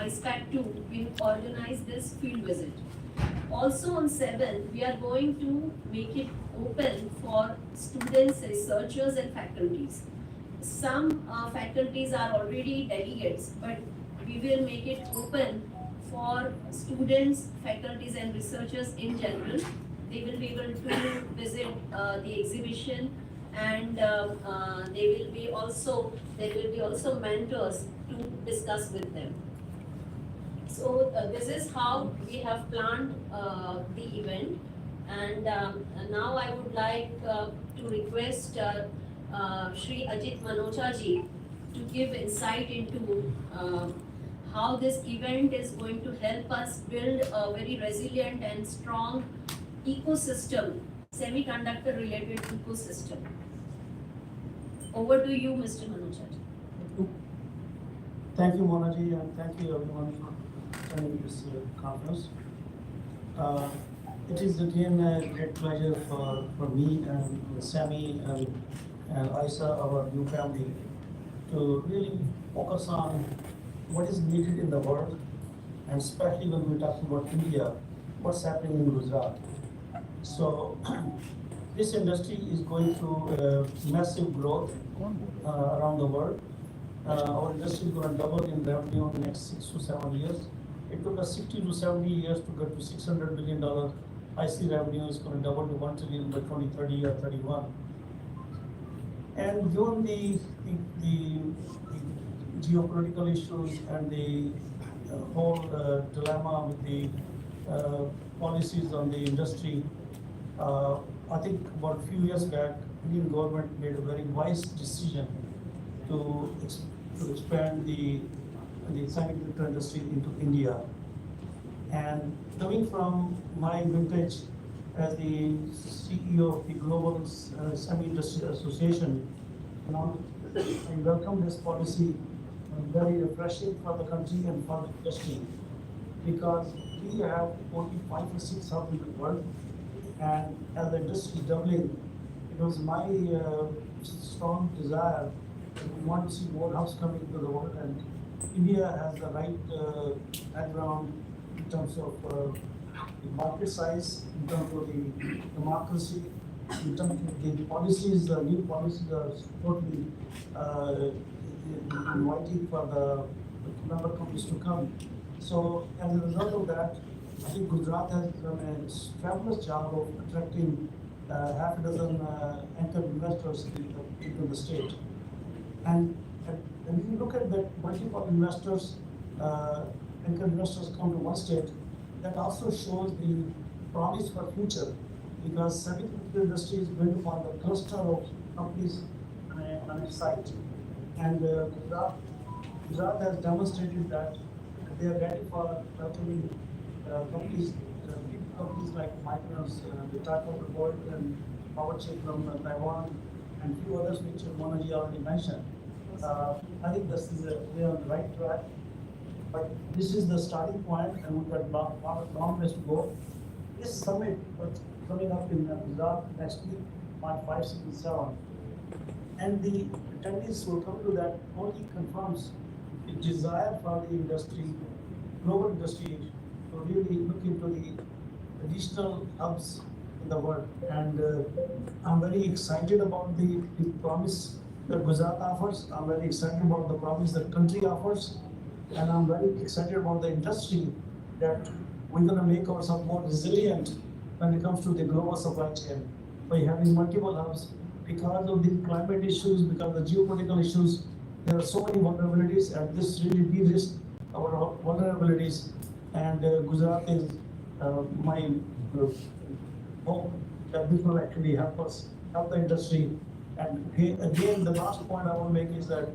ISPAC 2, we organize this field visit. Also on 7, we are going to make it open for students, researchers and faculties. Some faculties are already delegates, but we will make it open for students, faculties and researchers in general. They will be able to visit the exhibition, and there will be also mentors to discuss with them. So this is how we have planned the event, and now I would like to request Shri Ajit Manocha ji to give insight into how this event is going to help us build a very resilient and strong ecosystem, semiconductor related ecosystem. Over to you, Mr. Manocha ji. Thank you, Monaji, and thank you everyone for attending this conference. It is again a great pleasure for me and Sami and Isa, our new family, to really focus on what is needed in the world, and especially when we're talking about India, what's happening in Gujarat. So this industry is going through massive growth around the world. Our industry is going to double in revenue in the next 6 to 7 years. It took us 60 to 70 years to get to $600 billion. IC revenue is going to double to 1 trillion by 2030 or 31. And given the geopolitical issues and the whole dilemma with the policies on the industry, I think about a few years back, Indian government made a very wise decision to expand the semiconductor industry into India. And coming from my vintage as the CEO of the Global Semi-Industry Association, I welcome this policy, very refreshing for the country and for the industry, because we have only 5 or 6 hubs in the world, and as the industry is doubling, it was my strong desire that we want to see more hubs coming into the world, and India has the right background in terms of the market size, in terms of the democracy, in terms of the policies. The new policies are totally inviting for the member companies to come. So as a result of that, I think Gujarat has done a fabulous job of attracting half a dozen anchor investors into the state. And if you look at that, multiple investors, anchor investors come to one state, that also shows the promise for future, because semiconductor industry is built upon the cluster of companies on its site. And Gujarat has demonstrated that they are ready for welcoming companies like Micron's, the type of the world, and power chip from Taiwan, and few others which Monaji already mentioned. I think this is we are on the right track, but this is the starting point, and we've got long ways to go. This summit was coming up in Gujarat next week, March 5, 6, and 7, and the attendees will come to that only confirms the desire for the industry, global industry, to really look into the additional hubs in the world. And I'm very excited about the promise that Gujarat offers. I'm very excited about the promise that country offers. And I'm very excited about the industry, that we're going to make ourselves more resilient when it comes to the global supply chain by having multiple hubs. Because of the climate issues, because of the geopolitical issues, there are so many vulnerabilities, and this really de-risks our vulnerabilities. And Gujarat is my hope that this will actually help us, help the industry. And again, the last point I want to make is that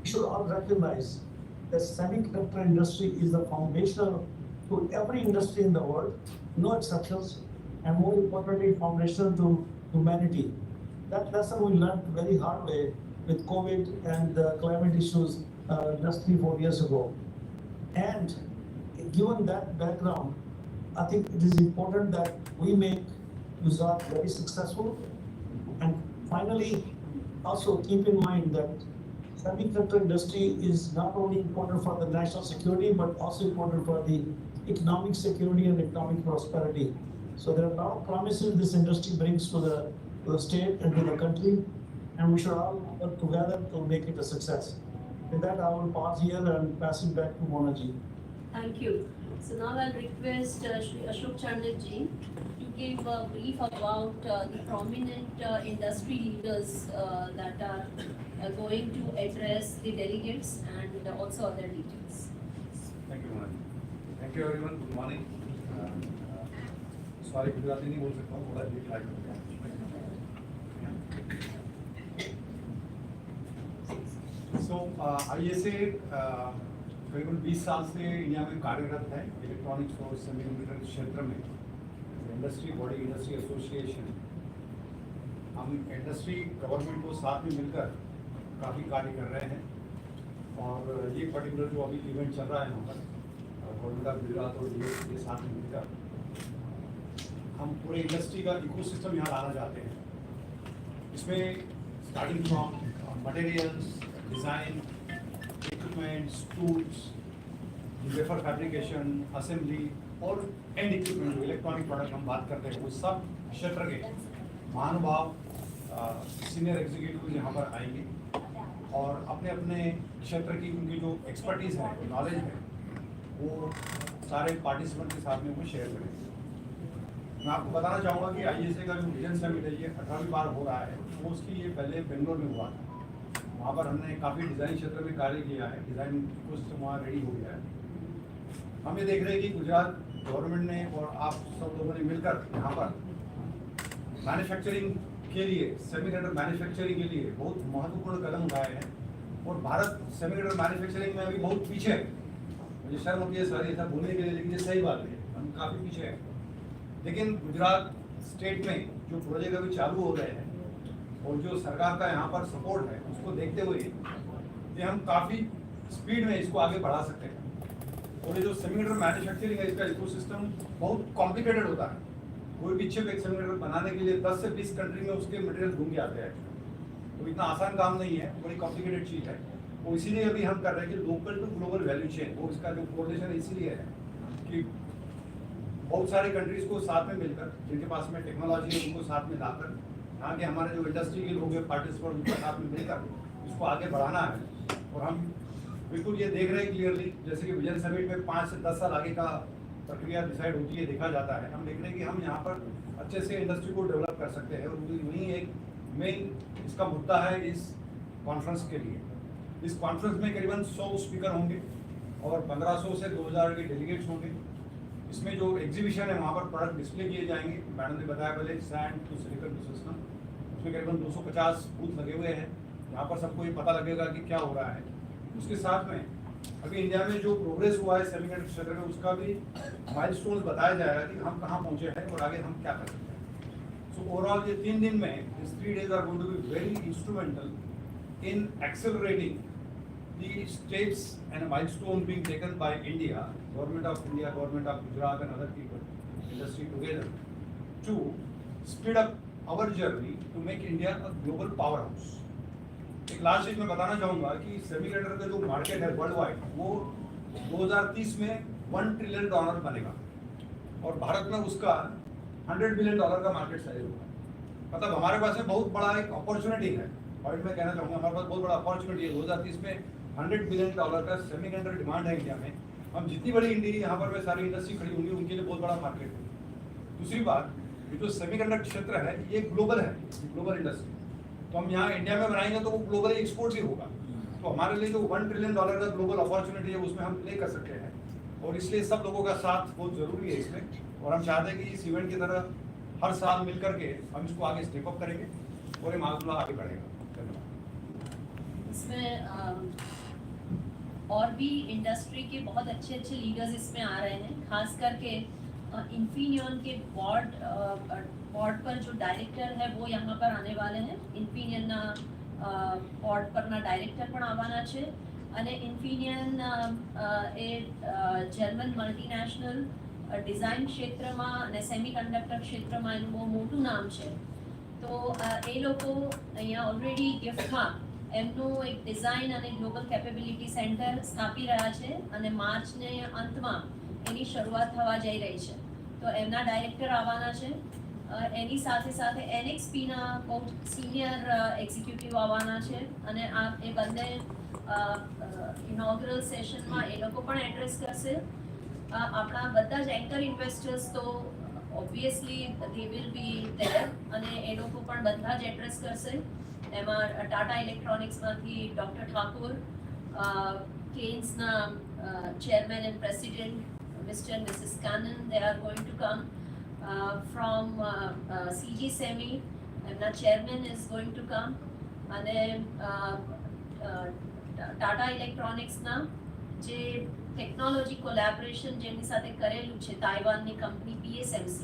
we should all recognize that semiconductor industry is the foundational to every industry in the world, no exceptions, and more importantly, foundational to humanity. That lesson we learned very hard way with COVID and the climate issues just 3-4 years ago. And given that background, I think it is important that we make Gujarat very successful. And finally, also keep in mind that semiconductor industry is not only important for the national security, but also important for the economic security and economic prosperity. So there are a lot of promises this industry brings to the state and to the country, and we should all work together to make it a success. With that, I will pause here and pass it back to Mona ji. Thank you. So now I'll request Shri Ashok Chandak ji to give a brief about the prominent industry leaders that are going to address the delegates and also other details. Thank you, Mona. Thank you, everyone. Good morning. Sorry, Gujarati नहीं बोल सकता हूँ, थोड़ा late like हो गया. So, ISA करीबन 20 साल से इंडिया में कार्यरत है इलेक्ट्रॉनिक्स और सेमीकंडक्टर क्षेत्र में. इंडस्ट्री बॉडी इंडस्ट्री एसोसिएशन, हम इंडस्ट्री गवर्नमेंट को साथ में मिलकर काफ़ी कार्य कर रहे हैं. और ये पर्टिकुलर जो अभी इवेंट चल रहा है यहाँ पर गवर्नमेंट ऑफ गुजरात और डीएस के साथ में मिलकर हम पूरे इंडस्ट्री का इकोसिस्टम यहाँ लाना चाहते हैं. इसमें starting from materials, design, equipments, tools, wafer fabrication, assembly और एंड इक्विपमेंट जो इलेक्ट्रॉनिक प्रोडक्ट हम बात करते हैं, वो सब क्षेत्र के महानुभाव सीनियर एग्जीक्यूटिव यहाँ पर आएंगे और अपने अपने क्षेत्र की उनकी जो एक्सपर्टीज़ है, नॉलेज है, वो सारे पार्टिसिपेंट के साथ में वो शेयर करेंगे. मैं आपको बताना चाहूँगा कि ISA का जो विजन समिट है, ये 18वीं बार हो रहा है. वो उसकी ये पहले बेंगलोर में हुआ था. वहाँ पर हमने काफ़ी डिज़ाइन क्षेत्र में कार्य किया है. डिज़ाइन इकोसिस्टम वहाँ रेडी हो गया है. हम ये देख रहे हैं कि गुजरात गवर्नमेंट ने और आप सब लोगों ने मिलकर यहाँ पर मैन्युफैक्चरिंग के लिए, सेमीकंडक्टर मैन्युफैक्चरिंग के लिए बहुत महत्वपूर्ण कदम उठाए हैं. और भारत सेमीकंडक्टर मैन्युफैक्चरिंग में अभी बहुत पीछे है. मुझे शर्म होती है सर ऐसा बोलने के लिए, लेकिन ये सही बात है, हम काफ़ी पीछे हैं. लेकिन गुजरात स्टेट में जो प्रोजेक्ट अभी चालू हो रहे हैं और जो सरकार का यहाँ पर सपोर्ट है, उसको देखते हुए ये हम काफ़ी स्पीड में इसको आगे बढ़ा सकते हैं. और ये जो सेमीकंडक्टर मैन्युफैक्चरिंग है, इसका इकोसिस्टम बहुत कॉम्प्लिकेटेड होता है. कोई भी चिप एक सेमीकंडक्टर बनाने के लिए 10 से 20 कंट्री में उसके मटेरियल घूम के आते हैं. तो इतना आसान काम नहीं है, बड़ी कॉम्प्लिकेटेड चीज़ है. वो इसीलिए अभी हम कर रहे हैं कि local to global value chain, वो इसका जो कोऑर्डिनेशन इसीलिए है कि बहुत सारे कंट्रीज़ को साथ में मिलकर, जिनके पास में टेक्नोलॉजी है, उनको साथ में लाकर, यहाँ के हमारे जो इंडस्ट्री के लोग हैं पार्टिसिपेंट, उनके साथ में मिलकर इसको आगे बढ़ाना है. और हम बिल्कुल ये देख रहे हैं क्लियरली, जैसे कि विजन समिट में 5 से 10 साल आगे का प्रक्रिया डिसाइड होती है, देखा जाता है. हम देख रहे हैं कि हम यहाँ पर अच्छे से इंडस्ट्री को डेवलप कर सकते हैं. और वही एक मेन इसका मुद्दा है इस कॉन्फ्रेंस के लिए. इस कॉन्फ्रेंस में करीबन 100 स्पीकर होंगे और 1500 से 2000 के डेलीगेट्स होंगे. इसमें जो एग्जीबिशन है, वहाँ पर प्रोडक्ट डिस्प्ले किए जाएंगे. मैडम ने बताया पहले sand to silicon to system, उसमें करीबन 250 बूथ लगे हुए हैं. यहाँ पर सबको ये पता लगेगा कि क्या हो रहा है. उसके साथ में अभी इंडिया में जो प्रोग्रेस हुआ है सेमीकंडक्टर क्षेत्र में, उसका भी माइलस्टोन्स बताया जाएगा कि हम कहाँ पहुँचे हैं और आगे हम क्या कर सकते हैं. सो ओवरऑल ये 3 दिन में, this 3 days are going to be very instrumental in accelerating the steps and a milestone being taken by India, Government of India, Government of Gujarat and other people, industry together, to speed up our journey to make India a global powerhouse. एक last चीज मैं बताना चाहूँगा कि semiconductor का जो market है world wide, वो 2030 में $1 ट्रिलियन बनेगा और भारत में उसका $100 बिलियन का मार्केट साइज होगा. मतलब हमारे पास में बहुत बड़ा एक अपॉर्चुनिटी है. और मैं कहना चाहूँगा हमारे पास बहुत बड़ा अपॉर्चुनिटी है. 2030 में $100 बिलियन का सेमीकंडक्टर डिमांड है इंडिया में. हम जितनी बड़ी इंडिया यहाँ पर में सारी इंडस्ट्री खड़ी होंगी, उनके लिए बहुत बड़ा मार्केट है. दूसरी बात, ये जो सेमीकंडक्टर क्षेत्र है, ये ग्लोबल है, ग्लोबल इंडस्ट्री. तो हम यहाँ इंडिया में बनाएंगे तो वो ग्लोबल एक्सपोर्ट भी होगा. तो हमारे लिए जो $1 ट्रिलियन का ग्लोबल अपॉर्चुनिटी है, उसमें हम प्ले कर सकते हैं. और इसलिए सब लोगों का साथ बहुत जरूरी है इसमें. और हम चाहते हैं कि इस इवेंट की तरह हर साल मिल करके हम इसको आगे स्टेप अप करेंगे और ये मामला आगे बढ़ेगा. इसमें और भी इंडस्ट्री के बहुत अच्छे अच्छे लीडर्स इसमें आ रहे हैं. खास करके इन्फिनियन के बोर्ड पर जो डायरेक्टर है वो यहाँ पर आने वाले हैं. ઇન્ફિનિયનના બોર્ડ પરના ડાયરેક્ટર પણ આવવાના છે અને ઇન્ફિનિયન એ જર્મન મલ્ટીનેશનલ ડિઝાઇન ક્ષેત્રમાં અને સેમિકન્ડક્ટર ક્ષેત્રમાં એનું બહુ મોટું નામ છે. તો એ લોકો અહીંયા ઓલરેડી ગિફ્ટમાં એમનું એક ડિઝાઇન અને ગ્લોબલ કેપેબિલિટી સેન્ટર સ્થાપી રહ્યા છે અને માર્ચને અંતમાં એની શરૂઆત થવા જઈ રહી છે. તો એમના ડાયરેક્ટર આવવાના છે. એની સાથે સાથે NXPના બહુ સિનિયર એક્ઝિક્યુટિવ આવવાના છે અને આ એ બંને ઇનોગ્રલ સેશનમાં એ લોકો પણ એડ્રેસ કરશે. આપણા બધા જ એન્કર ઇન્વેસ્ટર્સ તો obviously they will be there અને એ લોકો પણ બધા જ એડ્રેસ કરશે. એમાં ટાટા ઇલેક્ટ્રોનિક્સમાંથી ડૉક્ટર ઠાકુર, કેન્સના chairman and president Mr. and Mrs. Cannon, they are going to come. From CG Semi, the chairman is going to come. And then Tata Electronics na જે ટેકનોલોજી કોલેબોરેશન જેની સાથે કરેલું છે તાઇવાનની કંપની PSMC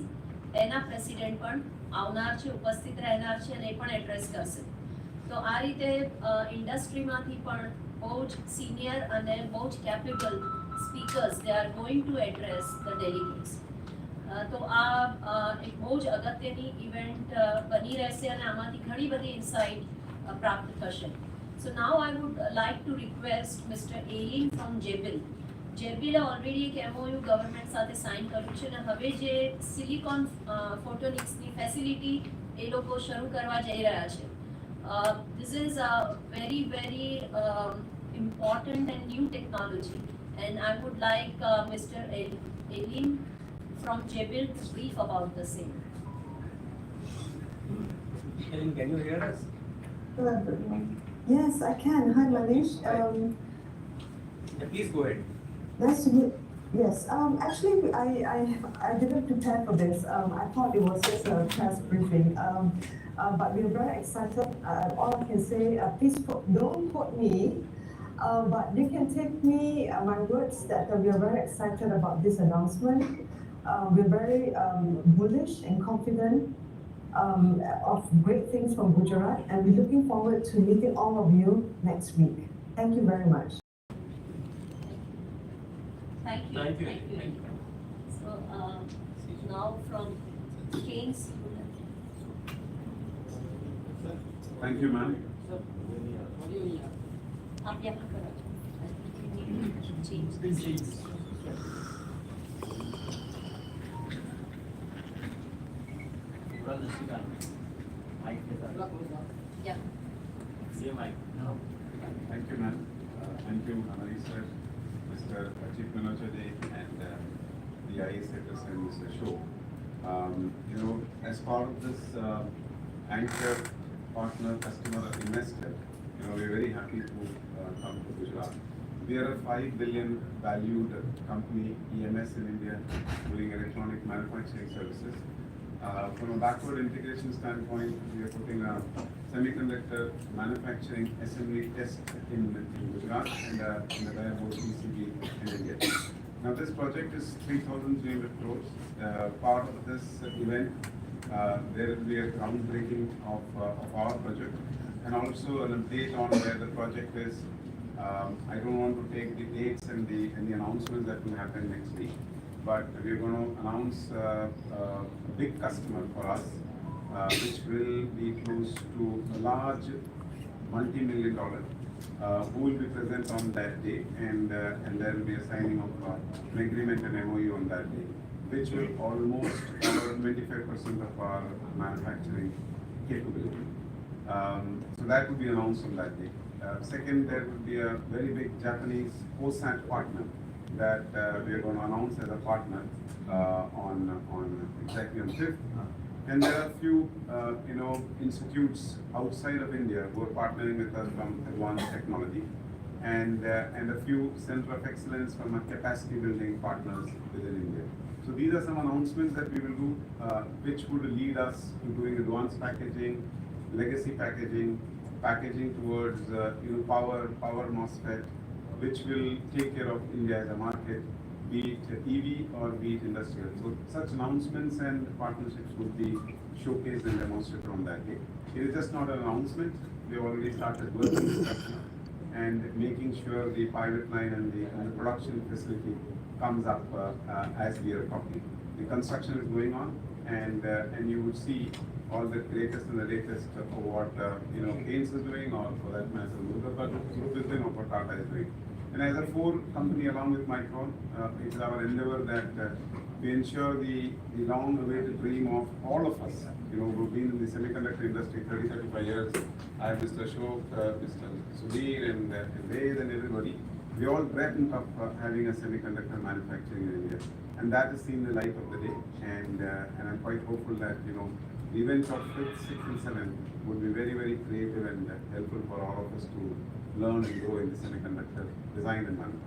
એના president પણ આવનાર છે, ઉપસ્થિત રહેનાર છે અને એ પણ એડ્રેસ કરશે. તો આ રીતે ઇન્ડસ્ટ્રીમાંથી પણ બહુ જ સિનિયર અને બહુ જ capable speakers they are going to address the delegates. તો આ એક બહુ જ અગત્યની ઇવેન્ટ બની રહેશે અને આમાંથી ઘણી બધી ઇન્સાઇટ પ્રાપ્ત થશે. So now I would like to request Mr. Alin from JBIL. JBIL already એક MOU ગવર્મેન્ટ સાથે સાઇન કર્યું છે અને હવે જે સિલિકોન ફોટોનિક્સની ફેસિલિટી એ લોકો શરૂ કરવા જઈ રહ્યા છે. This is a very important and new technology and I would like Mr. Alin from JBIL to brief about the same. Alin, can you hear us? Hello, everyone. Yes, I can. Hi, Manish. Yeah, please go ahead. Nice to meet. Yes. Actually, I didn't prepare for this. I thought it was just a press briefing. But we're very excited. All I can say, please don't quote me. But you can take me my words that we are very excited about this announcement. We're very bullish and confident of great things from Gujarat, and we're looking forward to meeting all of you next week. Thank you very much. Thank you. Thank you. Thank you. So now from Keynes. Thank you, ma'am. आप यहाँ करो. Change. Yeah. Thank you, ma'am. Thank you, Amari sir, Mr. Chief Manojade, and the IAS secretary and Mr. Shaw. As part of this anchor partner, customer, or investor, we're very happy to come to Gujarat. We are a 5 billion valued company, EMS in India, doing electronic manufacturing services. From a backward integration standpoint, we are putting a semiconductor manufacturing assembly test in Gujarat and in the Diamond PCB in India. Now this project is 3,300 crores. Part of this event, there will be a groundbreaking of our project and also an update on where the project is. I don't want to take the dates and the announcements that will happen next week, but we're going to announce a big customer for us, which will be close to a large multi-million dollar, who will be present on that day, and there will be a signing of an agreement and MOU on that day, which will almost cover 25% of our manufacturing capability. So that will be announced on that day. Second, there will be a very big Japanese OSAT partner that we are going to announce as a partner on exactly on 5th. And there are a few, institutes outside of India who are partnering with us from advanced technology, and a few center of excellence from our capacity building partners within India. So these are some announcements that we will do, which would lead us to doing advanced packaging, legacy packaging towards power MOSFET, which will take care of India as a market, be it EV or be it industrial. So such announcements and partnerships would be showcased and demonstrated on that day. It is just not an announcement. We have already started working with the customer and making sure the pilot line and the production facility comes up as we are talking. The construction is going on, and you would see all the greatest and the latest for what Keynes is doing, or for that matter, Group is doing, or what Tata is doing. And as a core company along with Micron, it is our endeavor that we ensure the long-awaited dream of all of us. Who've been in the semiconductor industry 30-35 years. I have Mr. Ashok, Mr. Sudhir, and Ved, and everybody. We all dreamt of having a semiconductor manufacturing in India, and that has seen the light of the day. And I'm quite hopeful that the events of 5th, 6th, and 7th would be very, very creative and helpful for all of us to learn and grow in the semiconductor design and manufacturing.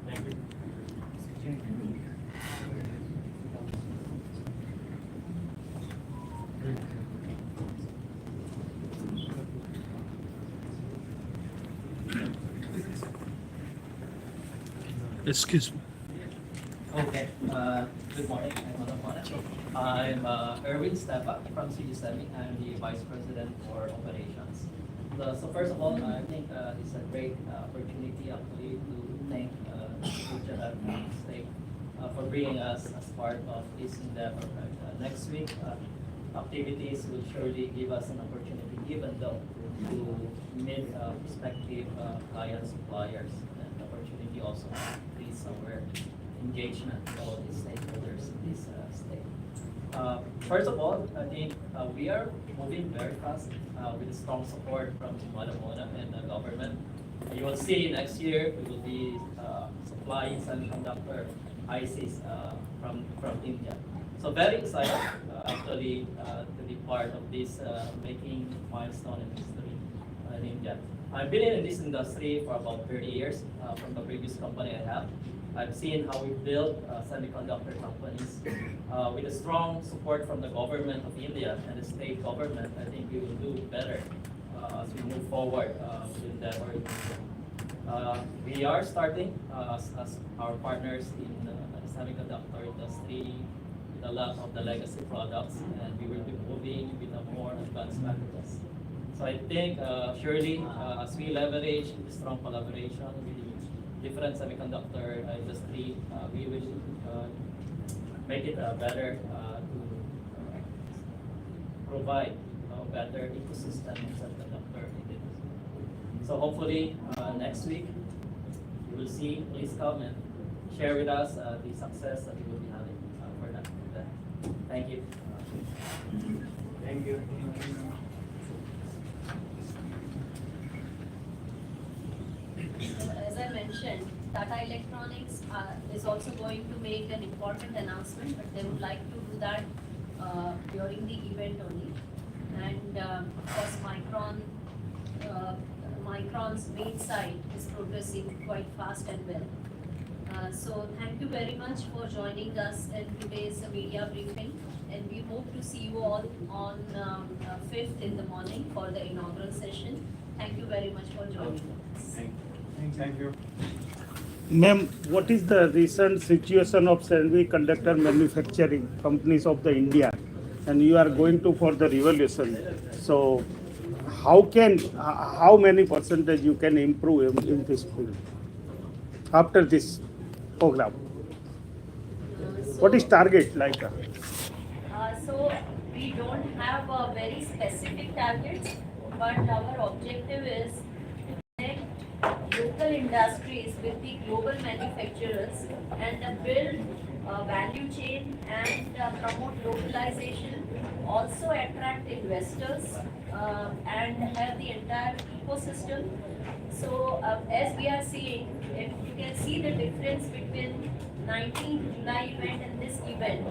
Thank you. Excuse me. Okay, good morning, I'm Erwin Stepa from CG Semi. I'm the Vice President for Operations. So first of all, I think it's a great opportunity actually to thank Gujarat State for bringing us as part of this endeavor. Next week, activities will surely give us an opportunity, given though, to meet prospective clients, suppliers, and opportunity also to increase our engagement with all the stakeholders in this state. First of all, I think we are moving very fast with strong support from Mona and the government. You will see next year we will be supplying semiconductor ICs from India. So very excited actually to be part of this making milestone in history in India. I've been in this industry for about 30 years from the previous company I have. I've seen how we build semiconductor companies with a strong support from the government of India and the state government. I think we will do better as we move forward with endeavor. We are starting as our partners in the semiconductor industry with a lot of the legacy products, and we will be moving with a more advanced packages. So I think surely as we leverage the strong collaboration with the different semiconductor industry, we will make it better to provide a better ecosystem in semiconductor industry. So hopefully next week you will see, please come and share with us the success that we will be having for that. Thank you. Thank you. As I mentioned, Tata Electronics is also going to make an important announcement, but they would like to do that during the event only. And of course, Micron's main site is progressing quite fast and well. So thank you very much for joining us in today's media briefing, and we hope to see you all on 5th in the morning for the inaugural session. Thank you very much for joining us. Thank you. Ma'am, what is the recent situation of semiconductor manufacturing companies of the India? And you are going to for the revolution. So how many percentage you can improve in this field after this program? What is target like? So we don't have very specific targets, but our objective is to connect local industries with the global manufacturers and build a value chain and promote localization, also attract investors and have the entire ecosystem. So as we are seeing, if you can see the difference between 19th July event and this event,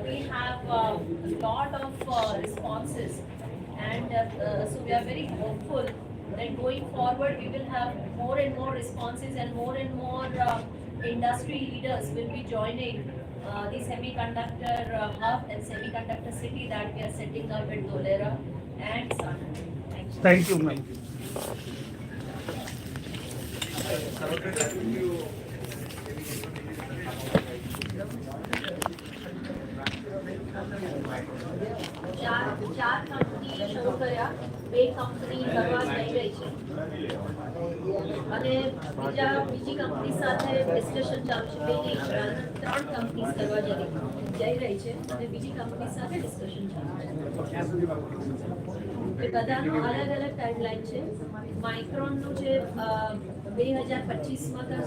we have a lot of responses, and so we are very hopeful that going forward we will have more and more responses and more industry leaders will be joining the semiconductor hub and semiconductor city that we are setting up in Dholera and Sana. Thank you. Thank you, ma'am. ચાર company શરૂ કર્યા, બે company કરવા જઈ રહી છે અને બીજી કંપની સાથે ડિસ્કશન ચાલુ છે, બે નહીં, 3 કંપનીઝ કરવા જઈ રહી છે અને બીજી કંપની સાથે ડિસ્કશન ચાલુ છે. એ બધાનો અલગ અલગ ટાઈમલાઈન છે. માઇક્રોનનું છે 2025માં